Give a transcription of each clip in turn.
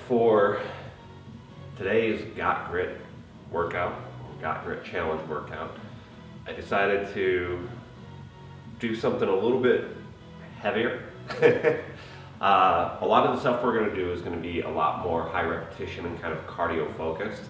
for today's Got Grit workout, Got Grit challenge workout, I decided to do something a little bit heavier. A lot of the stuff we're going to do is going to be a lot more high repetition and kind of cardio focused,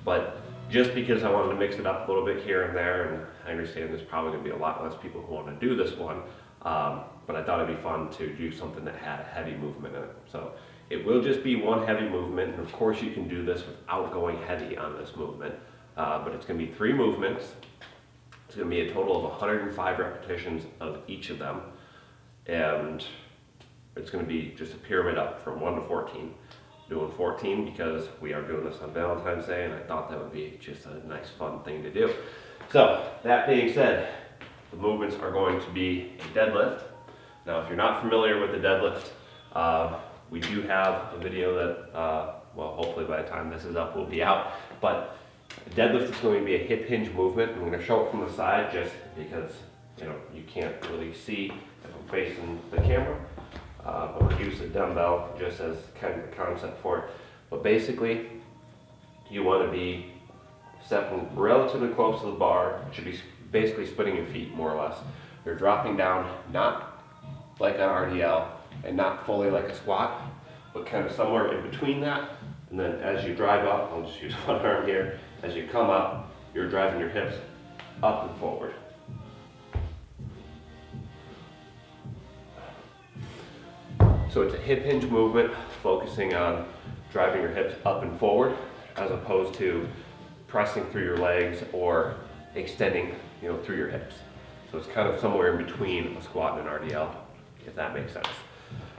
but just because I wanted to mix it up a little bit here and there, and I understand there's probably going to be a lot less people who want to do this one, but I thought it'd be fun to do something that had a heavy movement in it. So it will just be one heavy movement, and of course you can do this without going heavy on this movement, but it's going to be 3 movements. It's going to be a total of 105 repetitions of each of them, and it's going to be just a pyramid up from 1 to 14. Doing 14 because we are doing this on Valentine's Day, and I thought that would be just a nice fun thing to do. So that being said, the movements are going to be a deadlift. Now if you're not familiar with the deadlift, we do have a video that, well, hopefully by the time this is up will be out, but the deadlift is going to be a hip hinge movement. I'm going to show it from the side just because you can't really see if I'm facing the camera. But we'll use the dumbbell just as kind of the concept for it. But basically, you want to be stepping relatively close to the bar. It should be basically splitting your feet more or less. You're dropping down, not like an RDL and not fully like a squat, but kind of somewhere in between that. And then as you drive up, I'll just use one arm here, as you come up, you're driving your hips up and forward. So it's a hip hinge movement focusing on driving your hips up and forward as opposed to pressing through your legs or extending through your hips. So it's kind of somewhere in between a squat and an RDL, if that makes sense.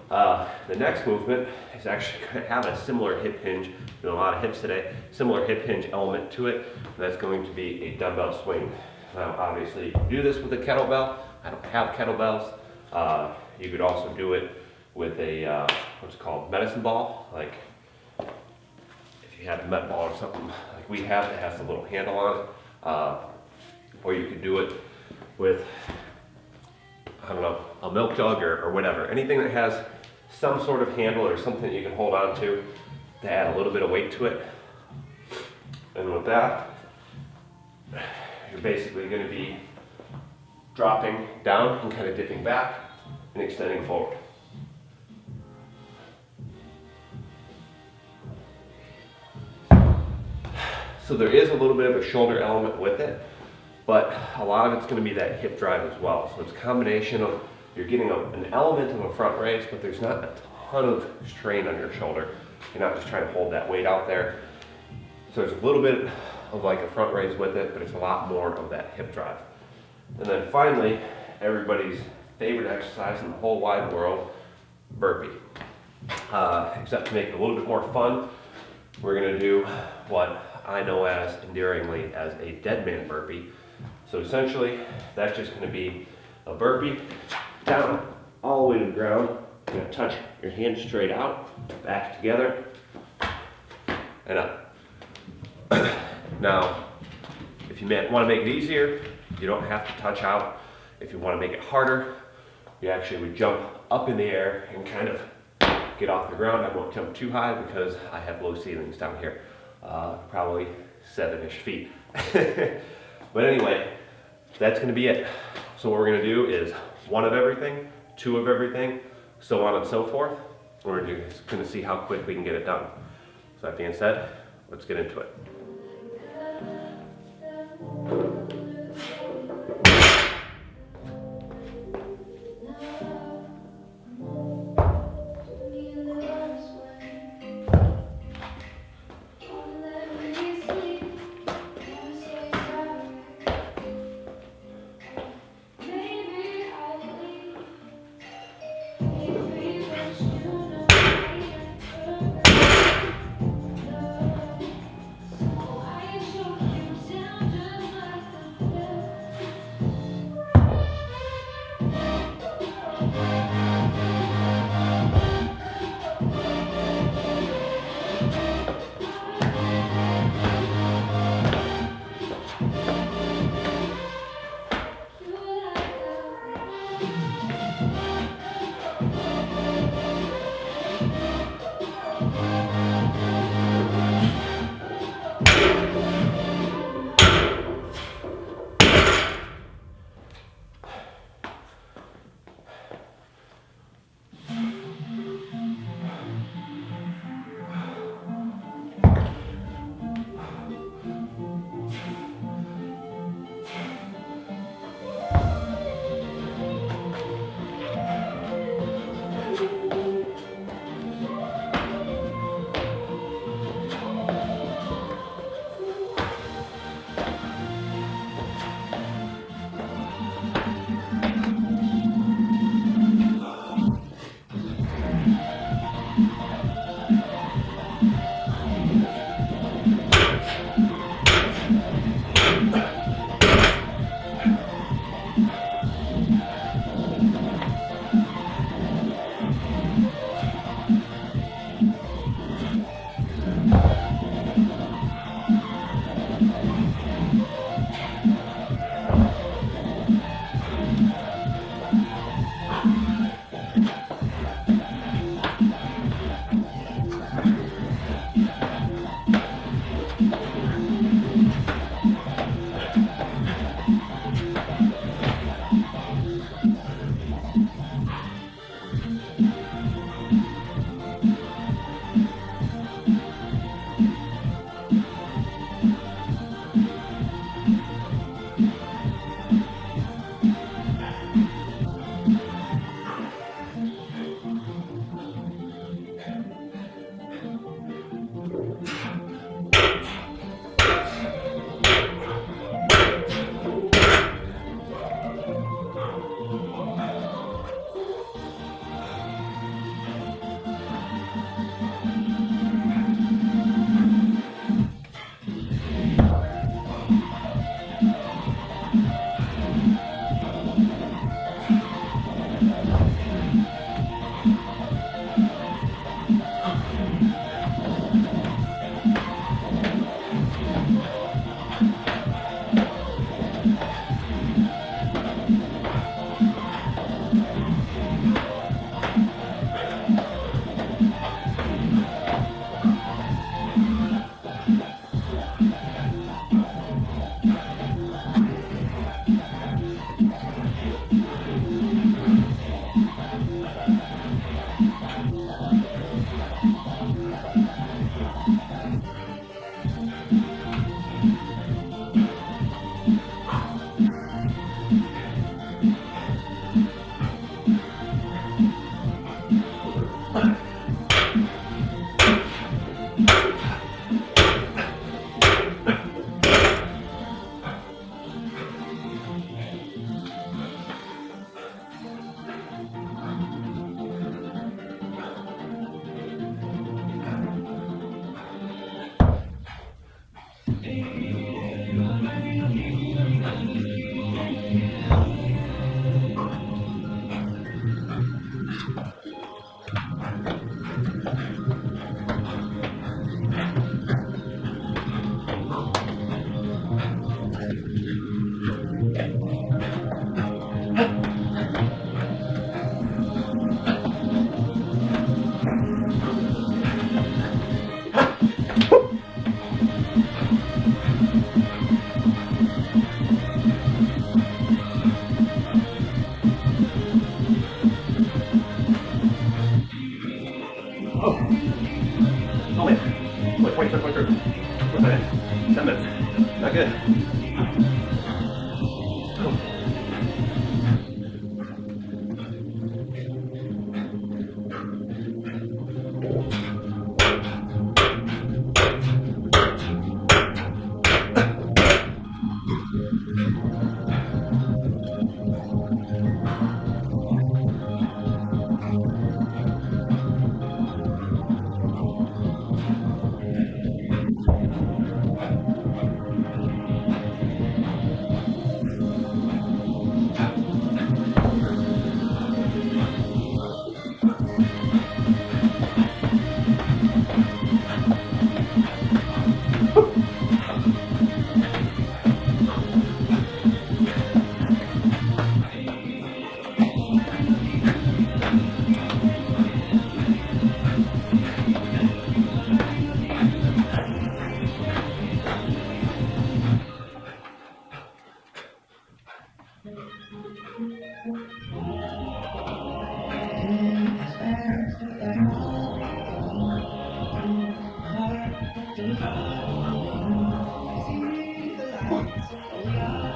The next movement is actually going to have a similar hip hinge, doing a lot of hips today, similar hip hinge element to it, and that's going to be a dumbbell swing. Now obviously you can do this with a kettlebell. I don't have kettlebells. You could also do it with a, what's called medicine ball, like if you had a med ball or something like we have that has the little handle on it, or you could do it with, I don't know, a milk jug or whatever, anything that has some sort of handle or something you can hold on to add a little bit of weight to it. And with that, you're basically going to be dropping down and kind of dipping back and extending forward. So there is a little bit of a shoulder element with it, but a lot of it's going to be that hip drive as well. So it's a combination of, you're getting an element of a front raise, but there's not a ton of strain on your shoulder. You're not just trying to hold that weight out there. So there's a little bit of like a front raise with it, but it's a lot more of that hip drive. And then finally, everybody's favorite exercise in the whole wide world, burpee. Except to make it a little bit more fun, we're going to do what I know as endearingly as a Deadman Burpee. So essentially, that's just going to be a burpee down all the way to the ground. You're going to touch your hands straight out, back together, and up. Now, if you want to make it easier, you don't have to touch out. If you want to make it harder, you actually would jump up in the air and kind of get off the ground. I won't jump too high because I have low ceilings down here. Probably 7-ish feet. But anyway, that's going to be it. So what we're going to do is 1 of everything, 2 of everything, so on and so forth. We're just going to see how quick we can get it done. So that being said, let's get into it.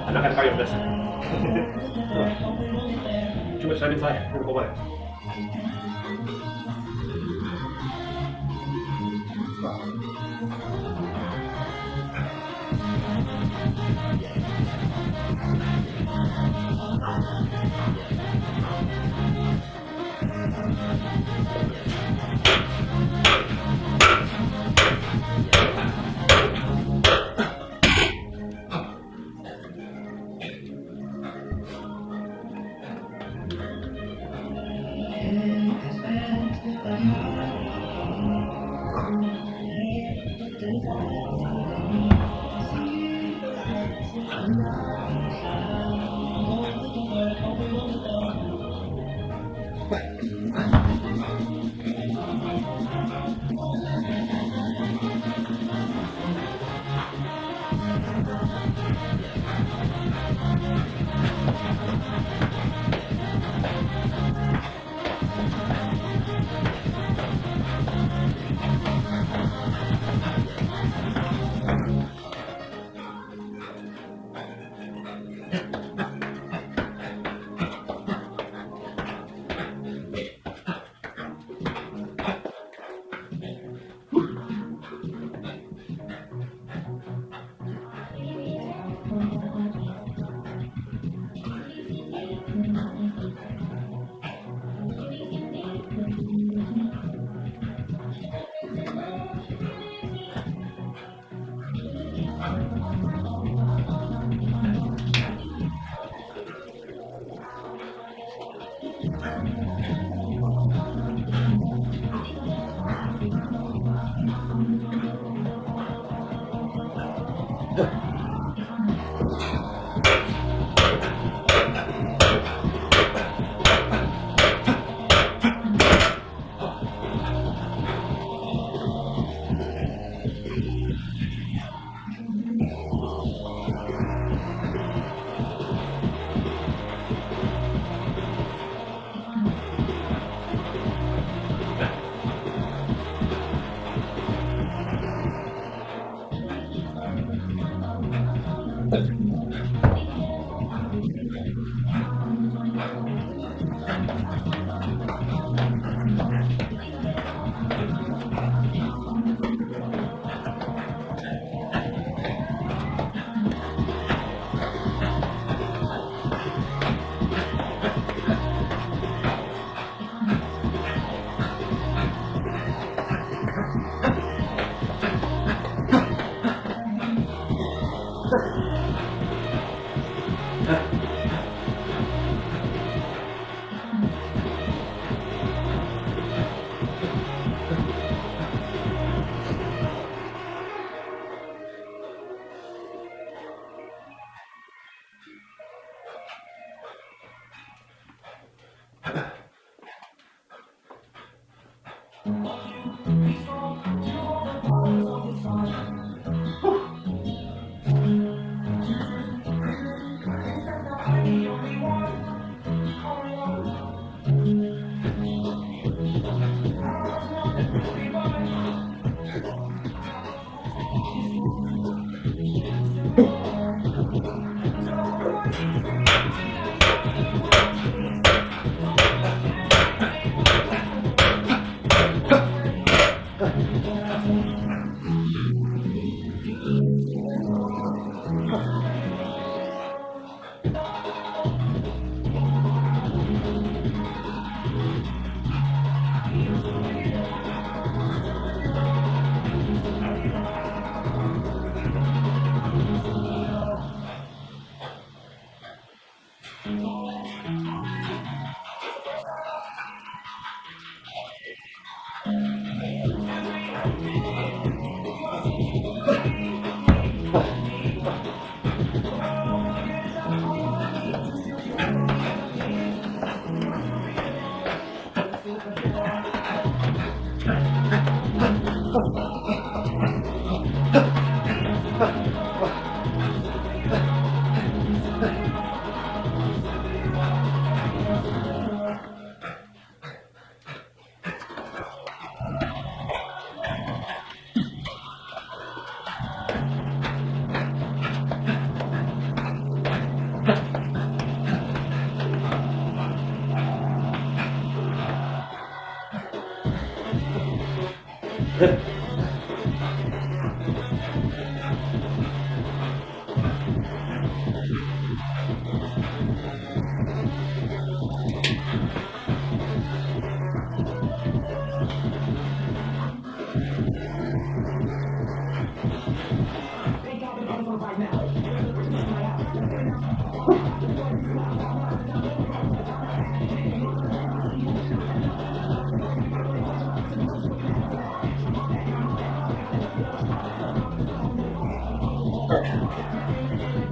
I'm not gonna carry this. Too much time inside. We're gonna go away.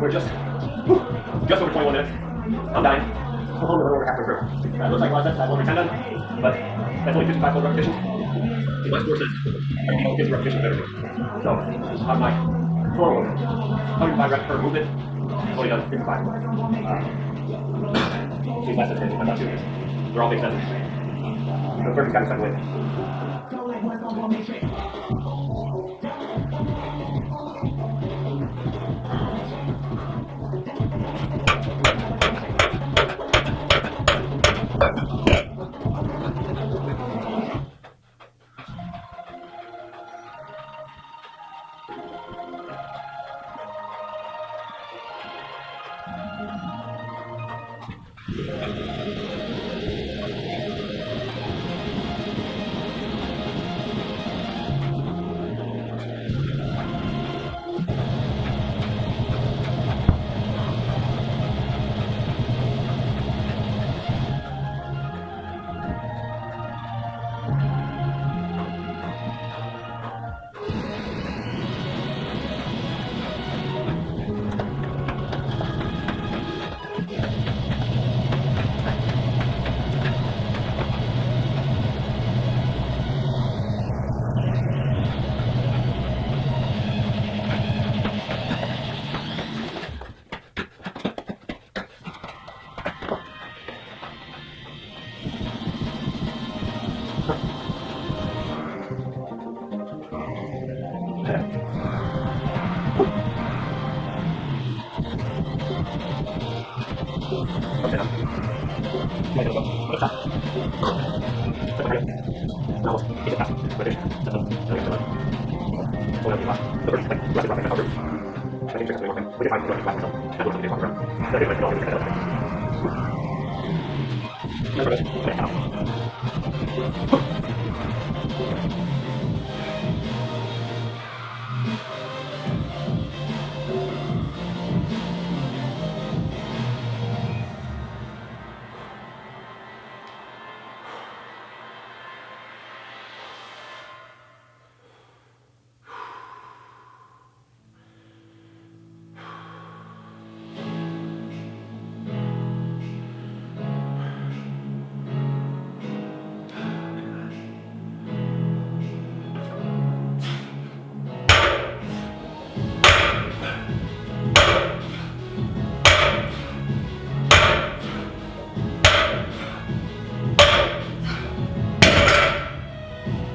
We're just over 21 minutes. I'm dying. I'm home over halfway through. Looks like a lot of sets. I have over 10 done, but that's only 55 full repetitions. In my sport sets, I can get the repetition better. So, on my forward, 105 reps per movement, I've only done 55. These last sets, I've done 2 minutes. They're all big sets. The first is kind of stuck away.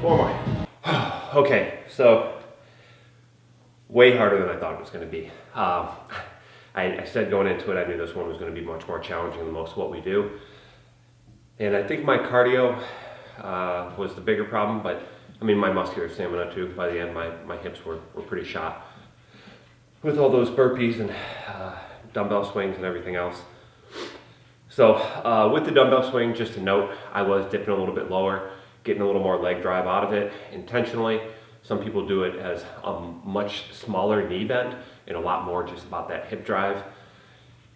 Four more. Okay, so way harder than I thought it was going to be. I said going into it, I knew this one was going to be much more challenging than most of what we do. And I think my cardio was the bigger problem, but I mean my muscular stamina too. By the end, my hips were pretty shot with all those burpees and dumbbell swings and everything else. So with the dumbbell swing, just a note, I was dipping a little bit lower, getting a little more leg drive out of it intentionally. Some people do it as a much smaller knee bend and a lot more just about that hip drive.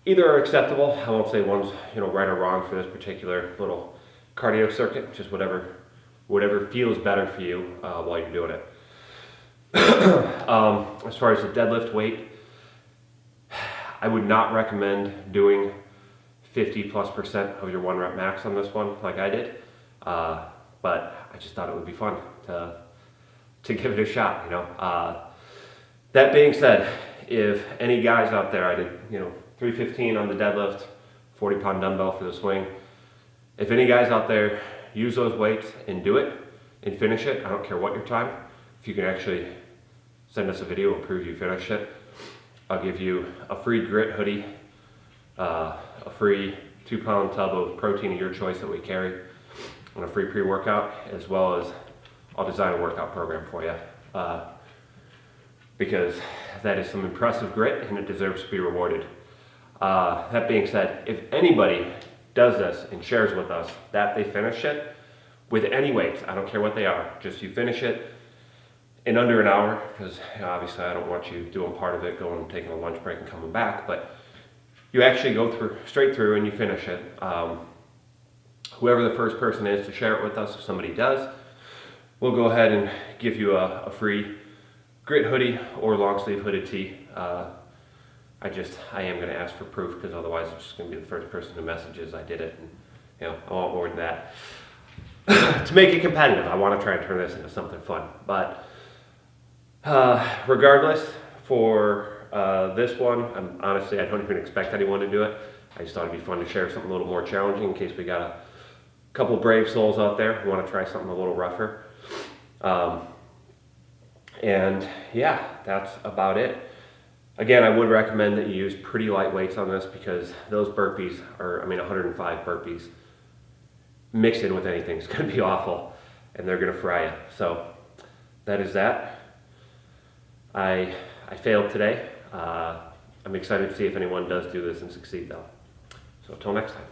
Either are acceptable. I won't say one's right or wrong for this particular little cardio circuit. Just whatever feels better for you while you're doing it. As far as the deadlift weight, I would not recommend doing 50+% of your 1 rep max on this one like I did. But I just thought it would be fun to give it a shot, That being said, if any guys out there, I did, 315 on the deadlift, 40-pound dumbbell for the swing. If any guys out there use those weights and do it and finish it, I don't care what your time, if you can actually send us a video and prove you finished it, I'll give you a free grit hoodie, a free 2-pound tub of protein of your choice that we carry, and a free pre-workout, as well as I'll design a workout program for you. Because that is some impressive grit and it deserves to be rewarded. That being said, if anybody does this and shares with us that they finish it with any weights, I don't care what they are, just you finish it in under an hour, because obviously I don't want you doing part of it, going and taking a lunch break and coming back, but you actually go straight through and you finish it. Whoever the first person is to share it with us, if somebody does, we'll go ahead and give you a free grit hoodie or long sleeve hooded tee. I am going to ask for proof, because otherwise I'm just going to be the first person who messages I did it, and I want more than that. To make it competitive, I want to try and turn this into something fun. But regardless, for this one, honestly, I don't even expect anyone to do it. I just thought it'd be fun to share something a little more challenging in case we got a couple brave souls out there who want to try something a little rougher. And yeah, that's about it. Again, I would recommend that you use pretty light weights on this, because those burpees are, 105 burpees mixed in with anything is going to be awful, and they're going to fry you. So that is that. I failed today. I'm excited to see if anyone does do this and succeed though. So until next time.